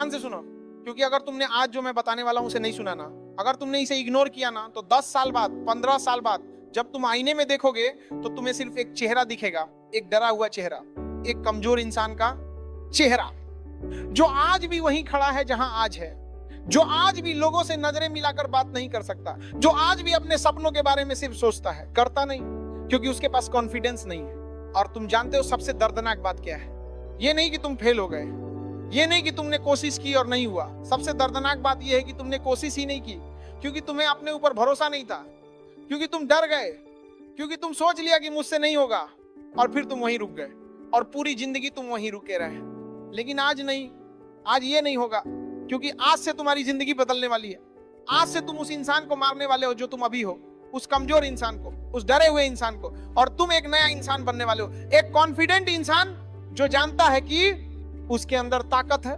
ध्यान से सुनो, क्योंकि अगर तुमने आज जो मैं बताने वाला हूं उसे नहीं सुना ना, अगर तुमने इसे इग्नोर किया ना, तो 10 साल बाद, 15 साल बाद जब तुम आईने में देखोगे तो तुम्हें सिर्फ एक चेहरा दिखेगा, एक डरा हुआ चेहरा, एक कमजोर इंसान का चेहरा, जो आज भी वहीं खड़ा है जहां आज है, जो आज भी लोगों से नजरें मिलाकर बात नहीं कर सकता, जो आज भी अपने सपनों के बारे में सिर्फ सोचता है, करता नहीं, क्योंकि उसके पास कॉन्फिडेंस नहीं है। और तुम जानते हो सबसे दर्दनाक बात क्या है? ये नहीं कि तुम फेल हो गए, ये नहीं कि तुमने कोशिश की और नहीं हुआ, सबसे दर्दनाक बात यह है कि तुमने कोशिश ही नहीं की, क्योंकि तुम्हें अपने ऊपर भरोसा नहीं था, क्योंकि तुम डर गए, क्योंकि तुम सोच लिया कि मुझसे नहीं होगा, और फिर तुम वहीं रुक गए, और पूरी जिंदगी तुम वहीं रुके रहे। लेकिन आज नहीं, आज ये नहीं होगा, क्योंकि आज से तुम्हारी जिंदगी बदलने वाली है। आज से तुम उस इंसान को मारने वाले हो जो तुम अभी हो, उस कमजोर इंसान को, उस डरे हुए इंसान को, और तुम एक नया इंसान बनने वाले हो, एक कॉन्फिडेंट इंसान जो जानता है कि उसके अंदर ताकत है,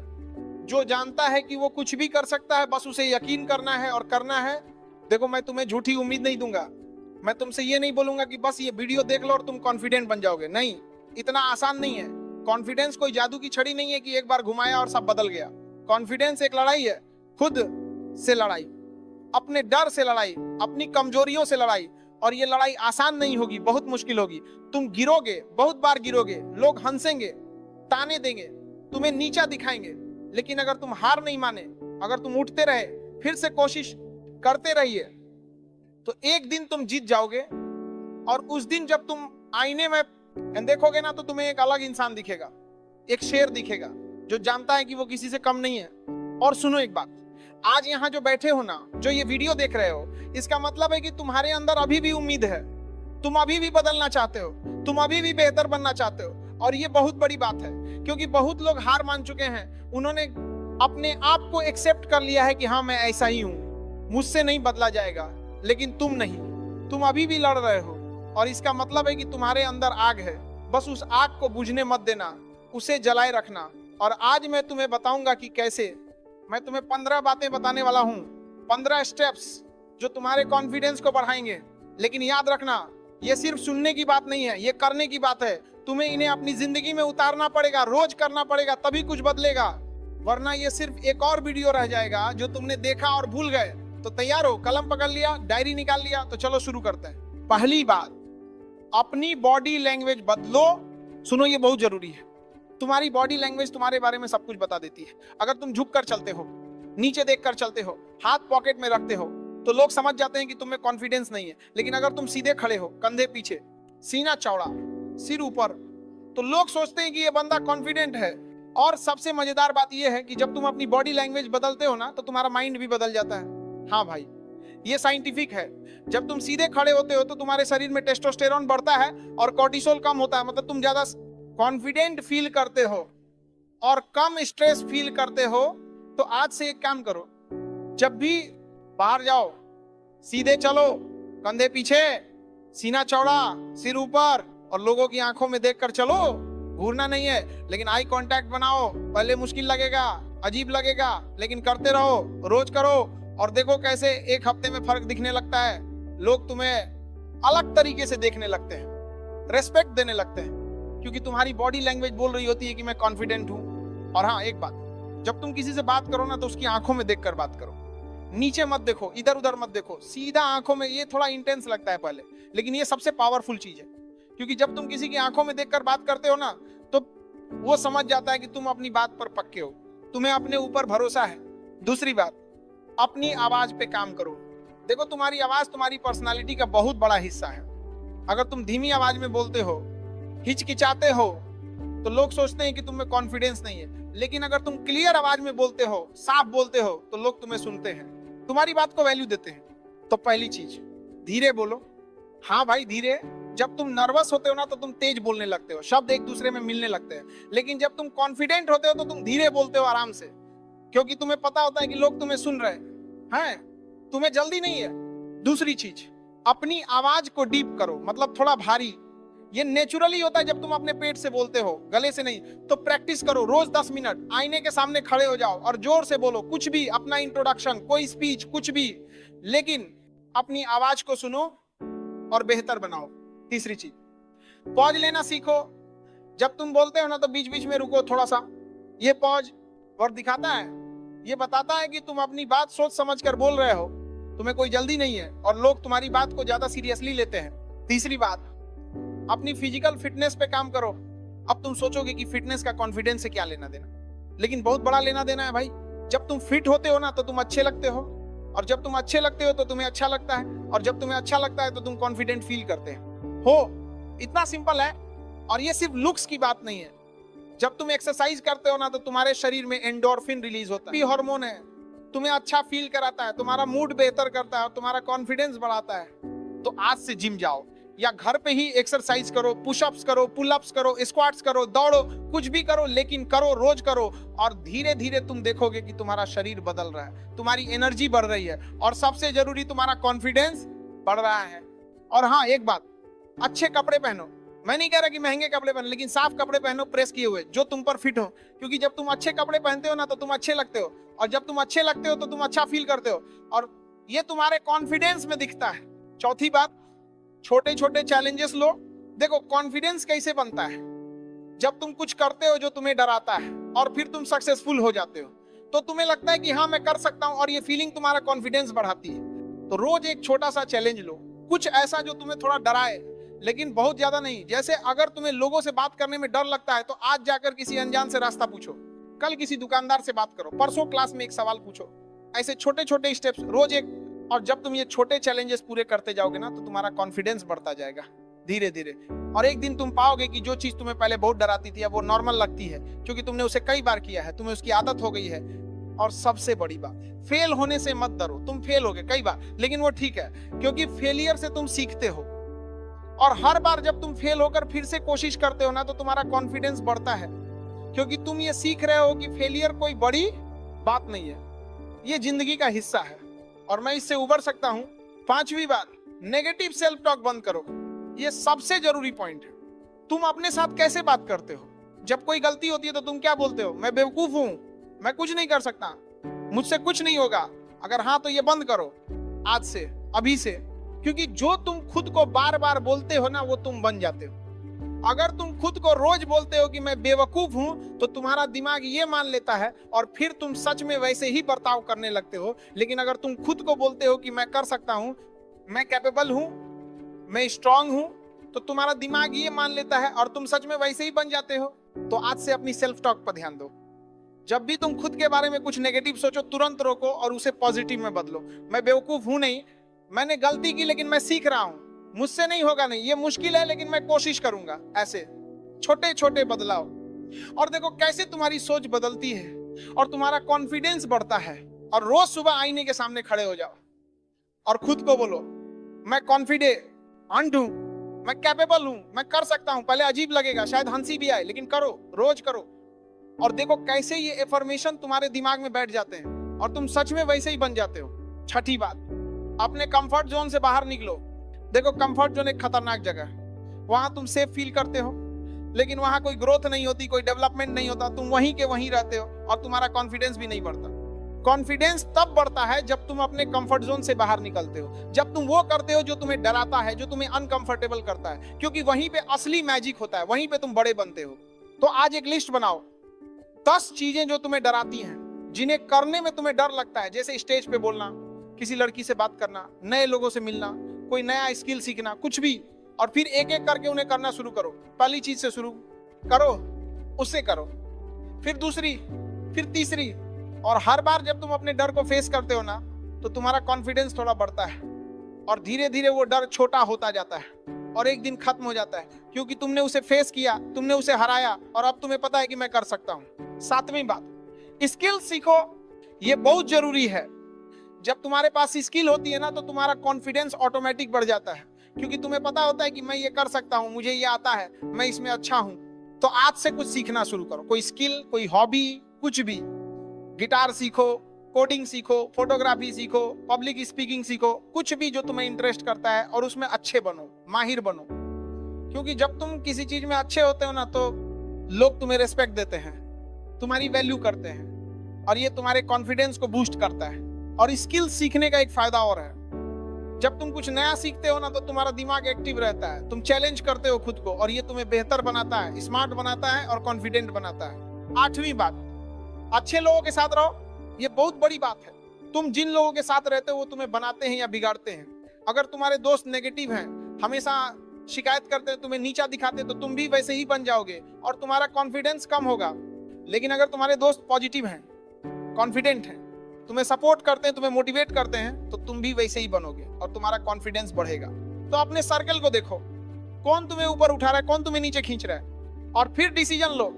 जो जानता है कि वो कुछ भी कर सकता है, बस उसे यकीन करना है और करना है। देखो, मैं तुम्हें झूठी उम्मीद नहीं दूंगा, मैं तुमसे ये नहीं बोलूंगा कि बस ये वीडियो देख लो और तुम कॉन्फिडेंट बन जाओगे, नहीं, इतना आसान नहीं है। कॉन्फिडेंस कोई जादू की छड़ी नहीं है कि एक बार घुमाया और सब बदल गया। कॉन्फिडेंस एक लड़ाई है, खुद से लड़ाई, अपने डर से लड़ाई, अपनी कमजोरियों से लड़ाई, और ये लड़ाई आसान नहीं होगी, बहुत मुश्किल होगी। तुम गिरोगे, बहुत बार गिरोगे, लोग हंसेंगे, ताने देंगे, तुम्हें नीचा दिखाएंगे, लेकिन अगर तुम हार नहीं माने, अगर तुम उठते रहे, फिर से कोशिश करते रहिए, तो एक दिन तुम जीत जाओगे। और उस दिन जब तुम आईने में देखोगे ना, तो तुम्हें एक अलग इंसान दिखेगा, एक शेर दिखेगा जो जानता है कि वो किसी से कम नहीं है। और सुनो एक बात, आज यहाँ जो बैठे हो ना, जो ये वीडियो देख रहे हो, इसका मतलब है कि तुम्हारे अंदर अभी भी उम्मीद है, तुम अभी भी बदलना चाहते हो, तुम अभी भी बेहतर बनना चाहते हो। और ये बहुत बड़ी बात है, क्योंकि बहुत लोग हार मान चुके हैं, उन्होंने अपने आप को एक्सेप्ट कर लिया है कि हाँ, मैं ऐसा ही हूं, मुझसे नहीं बदला जाएगा। लेकिन तुम नहीं, तुम अभी भी लड़ रहे हो, और इसका मतलब है कि तुम्हारे अंदर आग है, बस उस आग को बुझने मत देना, उसे जलाए रखना। और आज मैं तुम्हें बताऊंगा कि कैसे। मैं तुम्हें 15 बातें बताने वाला हूं, 15 स्टेप्स जो तुम्हारे कॉन्फिडेंस को बढ़ाएंगे। लेकिन याद रखना, ये सिर्फ सुनने की बात नहीं है, ये करने की बात है। तुम्हें इन्हें अपनी जिंदगी में उतारना पड़ेगा, रोज करना पड़ेगा, तभी कुछ बदलेगा, वरना ये सिर्फ एक और वीडियो रह जाएगा जो तुमने देखा और भूल गए। तो तैयार हो? कलम पकड़ लिया, डायरी निकाल लिया? तो चलो शुरू करते हैं। पहली बात, अपनी बॉडी लैंग्वेज बदलो। सुनो, ये बहुत जरूरी है। तुम्हारी बॉडी लैंग्वेज तुम्हारे बारे में सब कुछ बता देती है। अगर तुम झुक कर चलते हो, नीचे देख कर चलते हो, हाथ पॉकेट में रखते हो, तो लोग समझ जाते हैं कि तुम में कॉन्फिडेंस नहीं है। लेकिन अगर तुम सीधे खड़े हो, कंधे पीछे, सीना चौड़ा, सिर ऊपर, तो लोग सोचते हैं कि ये बंदा कॉन्फिडेंट है। और सबसे मजेदार बात यह है कि जब तुम अपनी बॉडी लैंग्वेज बदलते हो ना, तो तुम्हारा माइंड भी बदल जाता है। हाँ भाई, ये साइंटिफिक है। जब तुम सीधे खड़े होते हो तो तुम्हारे शरीर में टेस्टोस्टेरोन बढ़ता है और कोर्टिसोल कम होता है, मतलब तुम ज्यादा कॉन्फिडेंट फील करते हो और कम स्ट्रेस फील करते हो। तो आज से एक काम करो, जब भी बाहर जाओ, सीधे चलो, कंधे पीछे, सीना चौड़ा, सिर ऊपर, और लोगों की आंखों में देखकर चलो, घूरना नहीं है। लेकिन आई कांटेक्ट बनाओ, पहले मुश्किल लगेगा, अजीब लगेगा, लेकिन करते रहो, रोज करो, और देखो कैसे एक हफ्ते में फर्क दिखने लगता है। लोग तुम्हें अलग तरीके से देखने लगते हैं, रेस्पेक्ट देने लगते हैं, क्योंकि तुम्हारी बॉडी लैंग्वेज बोल रही होती है कि मैं कॉन्फिडेंट हूं। और हाँ, एक बात, जब तुम किसी से बात करो ना, तो उसकी आंखों में देखकर बात करो, नीचे मत देखो, इधर उधर मत देखो, सीधा आंखों में। ये थोड़ा इंटेंस लगता है पहले, लेकिन ये सबसे पावरफुल चीज है, क्योंकि जब तुम किसी की आंखों में देखकर बात करते हो ना, तो वो समझ जाता है कि तुम अपनी बात पर पक्के हो, तुम्हें अपने ऊपर भरोसा है। दूसरी बात, अपनी आवाज पे काम करो। देखो, तुम्हारी आवाज तुम्हारी पर्सनालिटी का बहुत बड़ा हिस्सा है। अगर तुम धीमी आवाज में बोलते हो, हिचकिचाते हो, तो लोग सोचते हैं कि तुम में कॉन्फिडेंस नहीं है। लेकिन अगर तुम क्लियर आवाज में बोलते हो, साफ बोलते हो, तो लोग तुम्हें सुनते हैं, तुम्हारी बात को वैल्यू देते हैं। तो पहली चीज, धीरे बोलो। हाँ भाई, धीरे। जब तुम नर्वस होते हो ना, तो तुम तेज बोलने लगते हो, शब्द एक दूसरे में मिलने लगते हैं। लेकिन जब तुम कॉन्फिडेंट होते हो, तो तुम धीरे बोलते हो, आराम से, क्योंकि तुम्हें पता होता है कि लोग तुम्हें सुन रहे हैं, तुम्हें जल्दी नहीं है। दूसरी चीज, अपनी आवाज को डीप करो, मतलब थोड़ा भारी। ये नेचुरली होता है जब तुम अपने पेट से बोलते हो, गले से नहीं। तो प्रैक्टिस करो, रोज 10 मिनट आईने के सामने खड़े हो जाओ और जोर से बोलो, कुछ भी, अपना इंट्रोडक्शन, कोई स्पीच, कुछ भी, लेकिन अपनी आवाज को सुनो और बेहतर बनाओ। तीसरी चीज, पॉज लेना सीखो। जब तुम बोलते हो ना, तो बीच बीच में रुको थोड़ा सा। ये पॉज और दिखाता है, ये बताता है कि तुम अपनी बात सोच समझ कर बोल रहे हो, तुम्हें कोई जल्दी नहीं है और लोग तुम्हारी बात को ज्यादा सीरियसली लेते हैं। तीसरी बात, अपनी फिजिकल फिटनेस पे काम करो। अब तुम सोचोगे कि फिटनेस का कॉन्फिडेंस से क्या लेना देना, लेकिन बहुत बड़ा लेना देना है भाई। जब तुम फिट होते हो ना तो तुम अच्छे लगते हो, और जब तुम अच्छे लगते हो तो तुम्हें अच्छा लगता है, और जब तुम्हें अच्छा लगता है तो तुम कॉन्फिडेंट फील करते हो। इतना सिंपल है। और ये सिर्फ लुक्स की बात नहीं है। जब तुम एक्सरसाइज करते हो ना तो तुम्हारे शरीर में एंडोर्फिन रिलीज होता है, भी हार्मोन है, तुम्हें अच्छा फील कराता है, तुम्हारा मूड बेहतर करता है और तुम्हारा कॉन्फिडेंस बढ़ाता है। तो आज से जिम जाओ या घर पे ही एक्सरसाइज करो, पुशअप्स करो, पुलअप्स करो, स्क्वाट्स करो, दौड़ो, कुछ भी करो, लेकिन करो, रोज करो। और धीरे धीरे तुम देखोगे कि तुम्हारा शरीर बदल रहा है, तुम्हारी एनर्जी बढ़ रही है, और सबसे जरूरी तुम्हारा कॉन्फिडेंस बढ़ रहा है। और हाँ, एक बात, अच्छे कपड़े पहनो। मैं नहीं कह रहा कि महंगे कपड़े पहनो, लेकिन साफ कपड़े पहनो, प्रेस किए हुए, जो तुम पर फिट हो। क्योंकि जब तुम अच्छे कपड़े पहनते हो ना तो तुम अच्छे लगते हो, और जब तुम अच्छे लगते हो तो तुम अच्छा फील करते हो, और ये तुम्हारे कॉन्फिडेंस में दिखता है। चौथी बात, छोटे छोटे चैलेंजेस लो। देखो, कॉन्फिडेंस कैसे बनता है? जब तुम कुछ करते हो जो तुम्हें डराता है और फिर तुम सक्सेसफुल हो जाते हो, तो तुम्हें लगता है कि हाँ मैं कर सकता हूं, और ये फीलिंग तुम्हारा कॉन्फिडेंस बढ़ाती है। तो रोज एक छोटा सा चैलेंज लो, कुछ ऐसा जो तुम्हें थोड़ा डराए, लेकिन बहुत ज्यादा नहीं। जैसे अगर तुम्हें लोगों से बात करने में डर लगता है तो आज जाकर किसी अनजान से रास्ता पूछो, कल किसी दुकानदार से बात करो, परसों क्लास में एक सवाल पूछो। ऐसे छोटे छोटे स्टेप्स रोज एक। और जब तुम ये छोटे चैलेंजेस पूरे करते जाओगे ना तो तुम्हारा कॉन्फिडेंस बढ़ता जाएगा धीरे धीरे, और एक दिन तुम पाओगे कि जो चीज तुम्हें पहले बहुत डराती थी अब वो नॉर्मल लगती है, क्योंकि तुमने उसे कई बार किया है, तुम्हें उसकी आदत हो गई है। और सबसे बड़ी बात, फेल होने से मत डरो। तुम फेल हो गए कई बार, लेकिन वो ठीक है, क्योंकि फेलियर से तुम सीखते हो, और हर बार जब तुम फेल होकर फिर से कोशिश करते हो ना तो तुम्हारा कॉन्फिडेंस बढ़ता है, क्योंकि तुम ये सीख रहे हो कि फेलियर कोई बड़ी बात नहीं है, ये जिंदगी का हिस्सा है और मैं इससे उबर सकता हूं। पांचवी बात, नेगेटिव सेल्फ टॉक बंद करो। ये सबसे जरूरी पॉइंट है। तुम अपने साथ कैसे बात करते हो? जब कोई गलती होती है तो तुम क्या बोलते हो? मैं बेवकूफ हूं, मैं कुछ नहीं कर सकता, मुझसे कुछ नहीं होगा। अगर हाँ तो ये बंद करो आज से, अभी से, क्योंकि जो तुम खुद को बार बार बोलते हो ना वो तुम बन जाते हो। अगर तुम खुद को रोज बोलते हो कि मैं बेवकूफ हूं तो तुम्हारा दिमाग ये मान लेता है और फिर तुम सच में वैसे ही बर्ताव करने लगते हो। लेकिन अगर तुम खुद को बोलते हो कि मैं कर सकता हूं, मैं कैपेबल हूं, मैं स्ट्रांग हूं, तो तुम्हारा दिमाग ये मान लेता है और तुम सच में वैसे ही बन जाते हो। तो आज से अपनी सेल्फ टॉक पर ध्यान दो। जब भी तुम खुद के बारे में कुछ नेगेटिव सोचो, तुरंत रोको और उसे पॉजिटिव में बदलो। मैं बेवकूफ हूं नहीं, मैंने गलती की लेकिन मैं सीख रहा हूं, मुझसे नहीं होगा नहीं, ये मुश्किल है लेकिन मैं कोशिश करूंगा। ऐसे छोटे छोटे बदलाव, और देखो कैसे तुम्हारी सोच बदलती है और तुम्हारा कॉन्फिडेंस बढ़ता है। और रोज सुबह आईने के सामने खड़े हो जाओ और खुद को बोलो, मैं कॉन्फिडेंट हूं, मैं कैपेबल हूं, मैं कर सकता हूं। पहले अजीब लगेगा, शायद हंसी भी आए, लेकिन करो, रोज करो, और देखो कैसे ये एफर्मेशन तुम्हारे दिमाग में बैठ जाते हैं और तुम सच में वैसे ही बन जाते हो। छठी बात, अपने कंफर्ट जोन से बाहर निकलो। देखो, कंफर्ट जोन एक खतरनाक जगह है, वहां तुम सेफ फील करते हो लेकिन वहां कोई ग्रोथ नहीं होती, कोई डेवलपमेंट नहीं होता, तुम वहीं के वहीं रहते हो और तुम्हारा कॉन्फिडेंस भी नहीं बढ़ता। कॉन्फिडेंस तब बढ़ता है जब तुम अपने कंफर्ट जोन से बाहर निकलते हो, जब तुम वो करते हो जो तुम्हें डराता है, जो तुम्हें अनकंफर्टेबल करता है, क्योंकि वहीं पे असली मैजिक होता है, वहीं पे तुम बड़े बनते हो। तो आज एक लिस्ट बनाओ, 10 चीजें जो तुम्हें डराती हैं, जिन्हें करने में तुम्हें डर लगता है, जैसे स्टेज पे बोलना, किसी लड़की से बात करना, नए लोगों से मिलना, कोई नया स्किल सीखना, कुछ भी, और फिर एक एक करके उन्हें करना शुरू करो। पहली चीज से शुरू करो, उससे करो, फिर दूसरी, फिर तीसरी, और हर बार जब तुम अपने डर को फेस करते हो ना तो तुम्हारा कॉन्फिडेंस थोड़ा बढ़ता है और धीरे धीरे वो डर छोटा होता जाता है और एक दिन खत्म हो जाता है, क्योंकि तुमने उसे फेस किया, तुमने उसे हराया और अब तुम्हें पता है कि मैं कर सकता हूं। 7वीं बात, स्किल सीखो, ये बहुत जरूरी है। जब तुम्हारे पास स्किल होती है ना तो तुम्हारा कॉन्फिडेंस ऑटोमेटिक बढ़ जाता है, क्योंकि तुम्हें पता होता है कि मैं ये कर सकता हूं, मुझे ये आता है, मैं इसमें अच्छा हूं। तो आज से कुछ सीखना शुरू करो, कोई स्किल, कोई हॉबी, कुछ भी। गिटार सीखो, कोडिंग सीखो, फोटोग्राफी सीखो, पब्लिक स्पीकिंग सीखो, कुछ भी जो तुम्हें इंटरेस्ट करता है, और उसमें अच्छे बनो, माहिर बनो। क्योंकि जब तुम किसी चीज में अच्छे होते हो ना तो लोग तुम्हें रेस्पेक्ट देते हैं, तुम्हारी वैल्यू करते हैं, और ये तुम्हारे कॉन्फिडेंस को बूस्ट करता है। और स्किल सीखने का एक फायदा और है, जब तुम कुछ नया सीखते हो ना तो तुम्हारा दिमाग एक्टिव रहता है, तुम चैलेंज करते हो खुद को, और ये तुम्हें बेहतर बनाता है, स्मार्ट बनाता है और कॉन्फिडेंट बनाता है। 8वीं बात, अच्छे लोगों के साथ रहो, ये बहुत बड़ी बात है। तुम जिन लोगों के साथ रहते हो वो तुम्हें बनाते हैं या बिगाड़ते हैं। अगर तुम्हारे दोस्त नेगेटिव हैं, हमेशा शिकायत करते हैं, तुम्हें नीचा दिखाते हैं, तो तुम भी वैसे ही बन जाओगे और तुम्हारा कॉन्फिडेंस कम होगा। लेकिन अगर तुम्हारे दोस्त पॉजिटिव हैं, कॉन्फिडेंट हैं, तुम्हें सपोर्ट करते हैं, तुम्हें मोटिवेट करते हैं, तो तुम भी वैसे ही बनोगे और तुम्हारा कॉन्फिडेंस बढ़ेगा। तो अपने सर्कल को देखो, कौन तुम्हें ऊपर उठा रहा है, कौन तुम्हें नीचे खींच रहा है, और फिर डिसीजन लो।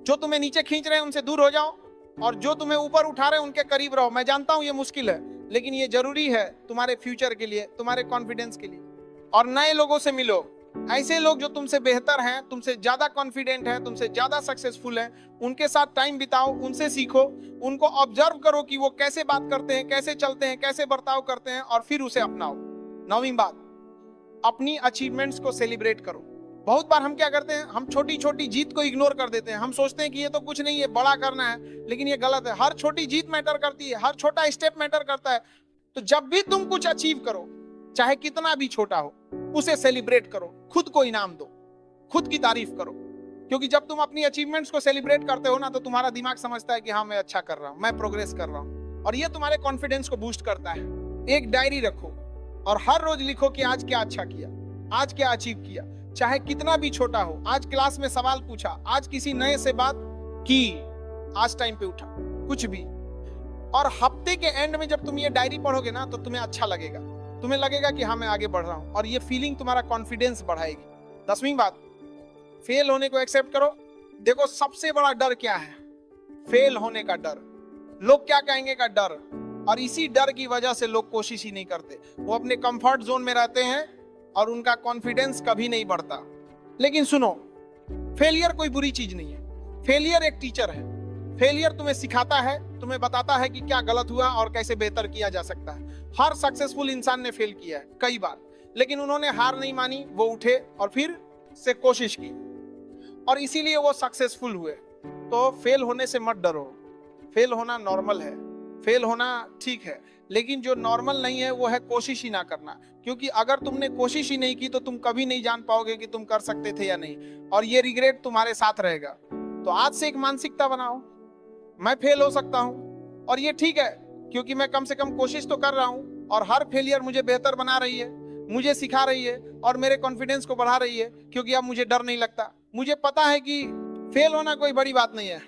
जो तुम्हें नीचे खींच रहे हैं उनसे दूर हो जाओ, और जो तुम्हें ऊपर उठा रहे हैं उनके करीब रहो। मैं जानता हूं ये मुश्किल है, लेकिन ये जरूरी है तुम्हारे फ्यूचर के लिए, तुम्हारे कॉन्फिडेंस के लिए। और नए लोगों से मिलो, ऐसे लोग जो तुमसे बेहतर हैं, तुमसे ज्यादा कॉन्फिडेंट हैं, तुमसे ज्यादा सक्सेसफुल हैं, उनके साथ टाइम बिताओ, उनसे सीखो, उनको ऑब्जर्व करो कि वो कैसे बात करते हैं, कैसे चलते हैं, कैसे बर्ताव करते हैं, और फिर उसे अपनाओ। 9वीं बात, अपनी अचीवमेंट्स को सेलिब्रेट करो। बहुत बार हम क्या करते हैं, हम छोटी छोटी जीत को इग्नोर कर देते हैं। हम सोचते हैं कि ये तो कुछ नहीं है, बड़ा करना है, लेकिन ये गलत है। हर छोटी जीत मैटर करती है, हर छोटा स्टेप मैटर करता है। तो जब भी तुम कुछ अचीव करो, चाहे कितना भी छोटा हो, उसे सेलिब्रेट करो, खुद को इनाम दो, खुद की तारीफ करो। क्योंकि जब तुम अपनी अचीवमेंट्स को सेलिब्रेट करते हो ना, तो तुम्हारा दिमाग समझता है कि हाँ, मैं अच्छा कर रहा हूं, मैं प्रोग्रेस कर रहा हूं, और ये तुम्हारे कॉन्फिडेंस को बूस्ट करता है। एक डायरी रखो और हर रोज लिखो कि आज क्या अच्छा किया, आज क्या अचीव किया, चाहे कितना भी छोटा हो। आज क्लास में सवाल पूछा, आज किसी नए से बात की, आज टाइम पे उठा, कुछ भी। और हफ्ते के एंड में जब तुम ये डायरी पढ़ोगे ना, तो तुम्हें अच्छा लगेगा, तुम्हें लगेगा कि हाँ, मैं आगे बढ़ रहा हूं, और ये फीलिंग तुम्हारा कॉन्फिडेंस बढ़ाएगी। 10वीं बात, फेल होने को एक्सेप्ट करो। देखो, सबसे बड़ा डर क्या है? फेल होने का डर, लोग क्या कहेंगे का डर। और इसी डर की वजह से लोग कोशिश ही नहीं करते, वो अपने कंफर्ट जोन में रहते हैं और उनका कॉन्फिडेंस कभी नहीं बढ़ता। लेकिन सुनो, फेलियर कोई बुरी चीज नहीं है, फेलियर एक टीचर है। फेलियर तुम्हें सिखाता है, तुम्हें बताता है कि क्या गलत हुआ और कैसे बेहतर किया जा सकता है। हर सक्सेसफुल इंसान ने फेल किया है कई बार, लेकिन उन्होंने हार नहीं मानी, वो उठे और फिर से कोशिश की, और इसीलिए वो सक्सेसफुल हुए। तो फेल होने से मत डरो, फेल होना नॉर्मल है, फेल होना ठीक है, लेकिन जो नॉर्मल नहीं है वो है कोशिश ही ना करना। क्योंकि अगर तुमने कोशिश ही नहीं की तो तुम कभी नहीं जान पाओगे कि तुम कर सकते थे या नहीं, और ये रिग्रेट तुम्हारे साथ रहेगा। तो आज से एक मानसिकता बनाओ, मैं फेल हो सकता हूं, और ये ठीक है, क्योंकि मैं कम से कम कोशिश तो कर रहा हूं, और हर फेलियर मुझे बेहतर बना रही है, मुझे सिखा रही है, और मेरे कॉन्फिडेंस को बढ़ा रही है। क्योंकि अब मुझे डर नहीं लगता, मुझे पता है कि फेल होना कोई बड़ी बात नहीं है,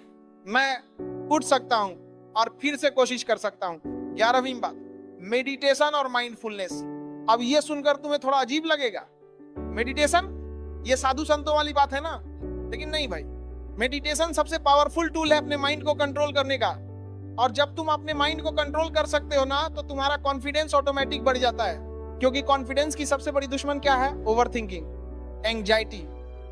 मैं उठ सकता हूं और फिर से कोशिश कर सकता हूं। 11वीं बात, मेडिटेशन और माइंडफुलनेस। अब ये सुनकर तुम्हें थोड़ा अजीब लगेगा, मेडिटेशन ये साधु संतों वाली बात है ना, लेकिन नहीं भाई, मेडिटेशन सबसे पावरफुल टूल है अपने माइंड को कंट्रोल करने का। और जब तुम अपने माइंड को कंट्रोल कर सकते हो ना, तो तुम्हारा कॉन्फिडेंस ऑटोमेटिक बढ़ जाता है। क्योंकि कॉन्फिडेंस की सबसे बड़ी दुश्मन क्या है? Over thinking, anxiety,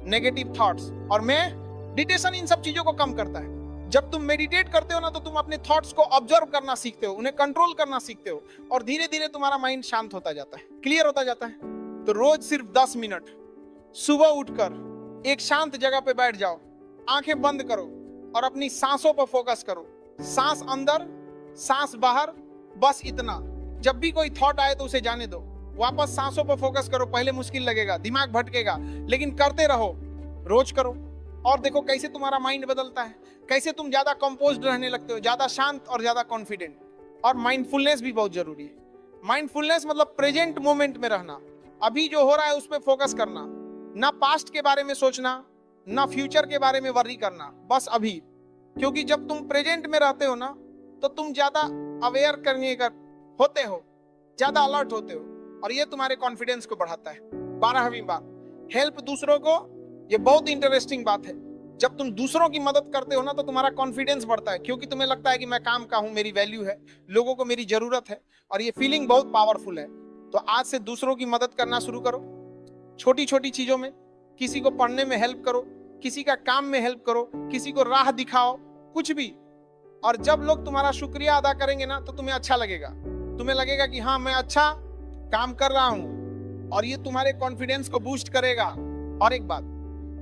negative thoughts. और मेडिटेशन इन सब चीजों को कम करता है। जब तुम मेडिटेट करते हो ना, तो तुम अपने थॉट्स को ऑब्जर्व करना सीखते हो, उन्हें कंट्रोल करना सीखते हो, और धीरे धीरे तुम्हारा माइंड शांत होता जाता है, क्लियर होता जाता है। तो रोज सिर्फ 10 मिनट सुबह उठकर एक शांत जगह पे बैठ जाओ, आंखें बंद करो और अपनी सांसों पर फोकस करो। सांस अंदर, सांस बाहर, बस इतना। जब भी कोई थॉट आए तो उसे जाने दो, वापस सांसों पर फोकस करो। पहले मुश्किल लगेगा, दिमाग भटकेगा, लेकिन करते रहो, रोज करो, और देखो कैसे तुम्हारा माइंड बदलता है, कैसे तुम ज्यादा कंपोज्ड रहने लगते हो, ज्यादा शांत और ज्यादा कॉन्फिडेंट। और माइंडफुलनेस भी बहुत जरूरी है। माइंडफुलनेस मतलब प्रेजेंट मोमेंट में रहना, अभी जो हो रहा है उस पर फोकस करना, ना पास्ट के बारे में सोचना, ना फ्यूचर के बारे में वर्री करना, बस अभी। क्योंकि जब तुम प्रेजेंट में रहते हो ना, तो तुम ज्यादा अवेयर करने का होते हो, ज्यादा अलर्ट होते हो, और ये तुम्हारे कॉन्फिडेंस को बढ़ाता है। 12वीं बात, हेल्प दूसरों को। ये बहुत इंटरेस्टिंग बात है। जब तुम दूसरों की मदद करते हो ना, तो तुम्हारा कॉन्फिडेंस बढ़ता है, क्योंकि तुम्हें लगता है कि मैं काम का हूं, मेरी वैल्यू है, लोगों को मेरी जरूरत है, और ये फीलिंग बहुत पावरफुल है। तो आज से दूसरों की मदद करना शुरू करो, छोटी छोटी चीजों में। किसी को पढ़ने में हेल्प करो, किसी का काम में हेल्प करो, किसी को राह दिखाओ, कुछ भी। और जब लोग तुम्हारा शुक्रिया अदा करेंगे ना, तो तुम्हें अच्छा लगेगा, तुम्हें लगेगा कि हाँ, मैं अच्छा काम कर रहा हूं, और ये तुम्हारे कॉन्फिडेंस को बूस्ट करेगा। और एक बात,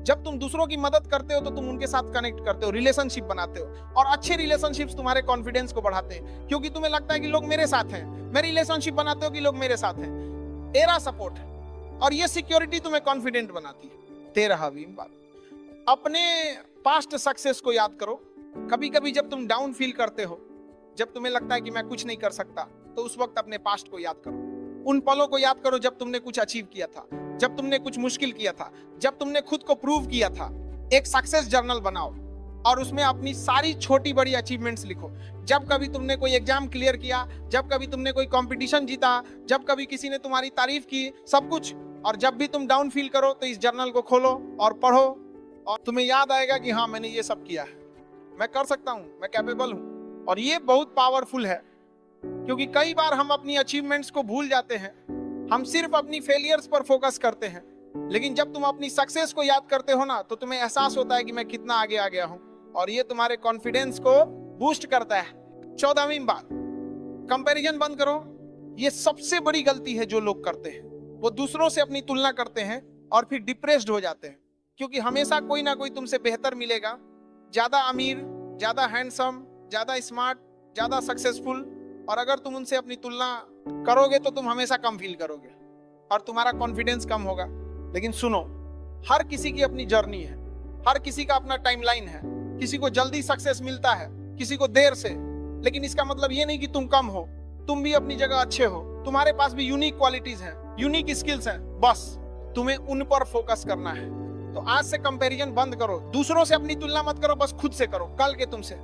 जब तुम दूसरों की मदद करते हो तो तुम उनके साथ कनेक्ट करते हो, रिलेशनशिप बनाते हो, और अच्छे रिलेशनशिप्स तुम्हारे कॉन्फिडेंस को बढ़ाते हैं, क्योंकि तुम्हें लगता है कि लोग मेरे साथ हैं। मैं रिलेशनशिप बनाते हो कि लोग मेरे साथ हैं, तेरा सपोर्ट है, और ये सिक्योरिटी तुम्हें कॉन्फिडेंट बनाती है। 13वीं बात, अपने पास्ट सक्सेस को याद करो, कभी कभी जब तुम डाउन फील करते हो, जब तुम्हें लगता है कि मैं कुछ नहीं कर सकता, तो उस वक्त अपने पास्ट को याद करो। उन पलों को याद करो जब तुमने कुछ अचीव किया था, जब तुमने कुछ मुश्किल किया था, जब तुमने खुद को प्रूव किया था। एक सक्सेस जर्नल बनाओ और उसमें अपनी सारी छोटी बड़ी अचीवमेंट्स लिखो। जब कभी तुमने कोई एग्जाम क्लियर किया, जब कभी तुमने कोई कंपटीशन जीता, जब कभी किसी ने तुम्हारी तारीफ की, सब कुछ। और जब भी तुम डाउन फील करो तो इस जर्नल को खोलो और पढ़ो, और तुम्हें याद आएगा कि हाँ, मैंने ये सब किया है, मैं कर सकता हूँ, मैं कैपेबल हूँ। और ये बहुत पावरफुल है, क्योंकि कई बार हम अपनी अचीवमेंट्स को भूल जाते हैं, हम सिर्फ अपनी फेलियर्स पर फोकस करते हैं। लेकिन जब तुम अपनी सक्सेस को याद करते हो ना, तो तुम्हें एहसास होता है कि मैं कितना आगे आ गया हूं, और ये तुम्हारे कॉन्फिडेंस को बूस्ट करता है। 14वीं बात, कंपैरिजन बंद करो। ये सबसे बड़ी गलती है जो लोग करते हैं, वो दूसरों से अपनी तुलना करते हैं और फिर डिप्रेस्ड हो जाते हैं, क्योंकि हमेशा कोई ना कोई तुमसे बेहतर मिलेगा, ज्यादा अमीर, ज्यादा हैंडसम, ज्यादा स्मार्ट, ज्यादा सक्सेसफुल। और अगर तुम उनसे अपनी तुलना करोगे तो तुम हमेशा कम फील करोगे और तुम्हारा कॉन्फिडेंस कम होगा। लेकिन सुनो, हर किसी की अपनी जर्नी है, हर किसी का अपना टाइमलाइन है। किसी को जल्दी सक्सेस मिलता है, किसी को देर से। लेकिन इसका मतलब ये नहीं कि तुम कम हो, तुम भी अपनी जगह अच्छे हो, तुम्हारे पास भी यूनिक क्वालिटीज हैं, यूनिक स्किल्स हैं, बस तुम्हें उन पर फोकस करना है। तो आज से कंपैरिजन बंद करो, दूसरों से अपनी तुलना मत करो, बस खुद से करो। कल के तुमसे,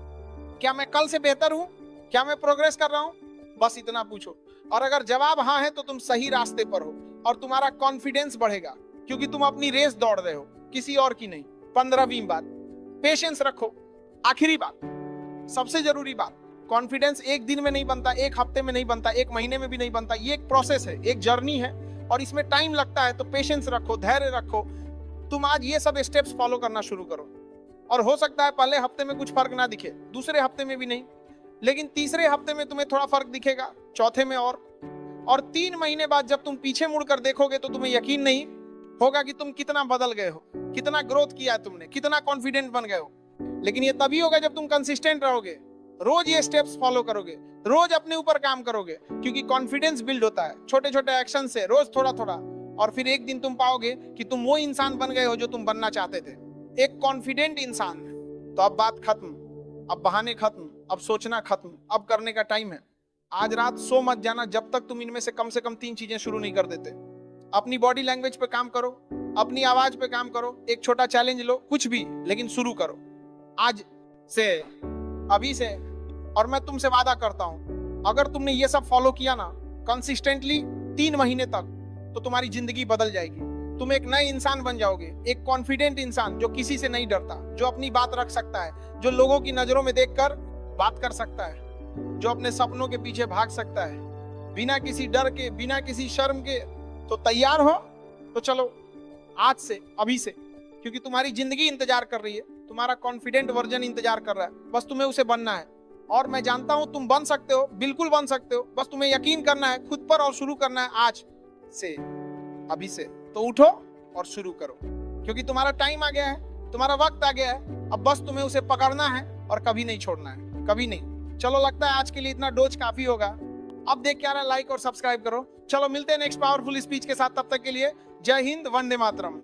क्या मैं कल से बेहतर हूं? क्या मैं प्रोग्रेस कर रहा हूं? बस इतना पूछो। और अगर जवाब हाँ है तो तुम सही रास्ते पर हो और तुम्हारा कॉन्फिडेंस बढ़ेगा, क्योंकि तुम अपनी रेस दौड़ रहे हो, किसी और की नहीं। 15वीं बात, पेशेंस रखो। आखिरी बात, सबसे जरूरी बात, कॉन्फिडेंस एक दिन में नहीं बनता, एक हफ्ते में नहीं बनता, एक महीने में भी नहीं बनता। ये एक प्रोसेस है, एक जर्नी है, और इसमें टाइम लगता है। तो पेशेंस रखो, धैर्य रखो। तुम आज ये सब स्टेप्स फॉलो करना शुरू करो, और हो सकता है पहले हफ्ते में कुछ फर्क ना दिखे, दूसरे हफ्ते में भी नहीं, लेकिन तीसरे हफ्ते में तुम्हें थोड़ा फर्क दिखेगा, चौथे में और 3 महीने बाद जब तुम पीछे मुड़कर देखोगे तो तुम्हें यकीन नहीं होगा कि तुम कितना बदल गए हो, कितना ग्रोथ किया है तुमने, कितना कॉन्फिडेंट बन गए हो। लेकिन ये तभी होगा जब तुम कंसिस्टेंट रहोगे, रोज ये स्टेप्स फॉलो करोगे, रोज अपने ऊपर काम करोगे, क्योंकि कॉन्फिडेंस बिल्ड होता है छोटे छोटे एक्शन से, रोज थोड़ा थोड़ा। और फिर एक दिन तुम पाओगे कि तुम वो इंसान बन गए हो जो तुम बनना चाहते थे, एक कॉन्फिडेंट इंसान। तो अब बात खत्म, अब बहाने खत्म, अब सोचना खत्म, अब करने का टाइम है। आज रात सो मत जाना जब तक तुम इनमें से कम 3 चीजें शुरू नहीं कर देते। अपनी बॉडी लैंग्वेज पे काम करो, अपनी आवाज पे काम करो, एक छोटा चैलेंज लो, कुछ भी, लेकिन शुरू करो आज से, अभी से। और मैं तुमसे वादा करता हूं, अगर तुमने ये सब फॉलो किया ना कंसिस्टेंटली 3 महीने तक, तो तुम्हारी जिंदगी बदल जाएगी। तुम एक नए इंसान बन जाओगे, एक कॉन्फिडेंट इंसान जो किसी से नहीं डरता, जो अपनी बात रख सकता है, जो लोगों की नजरों में देखकर बात कर सकता है, जो अपने सपनों के पीछे भाग सकता है बिना किसी डर के, बिना किसी शर्म के। तो तैयार हो? तो चलो आज से, अभी से, क्योंकि तुम्हारी जिंदगी इंतजार कर रही है, तुम्हारा कॉन्फिडेंट वर्जन इंतजार कर रहा है, बस तुम्हें उसे बनना है। और मैं जानता हूं तुम बन सकते हो, बिल्कुल बन सकते हो, बस तुम्हें यकीन करना है खुद पर और शुरू करना है आज से, अभी से। तो उठो और शुरू करो, क्योंकि तुम्हारा टाइम आ गया है, तुम्हारा वक्त आ गया है। अब बस तुम्हें उसे पकड़ना है और कभी नहीं छोड़ना है, कभी नहीं। चलो, लगता है आज के लिए इतना डोज काफी होगा। अब देख क्या रहा, लाइक और सब्सक्राइब करो। चलो मिलते हैं नेक्स्ट पावरफुल स्पीच के साथ, तब तक के लिए जय हिंद, वंदे मातरम।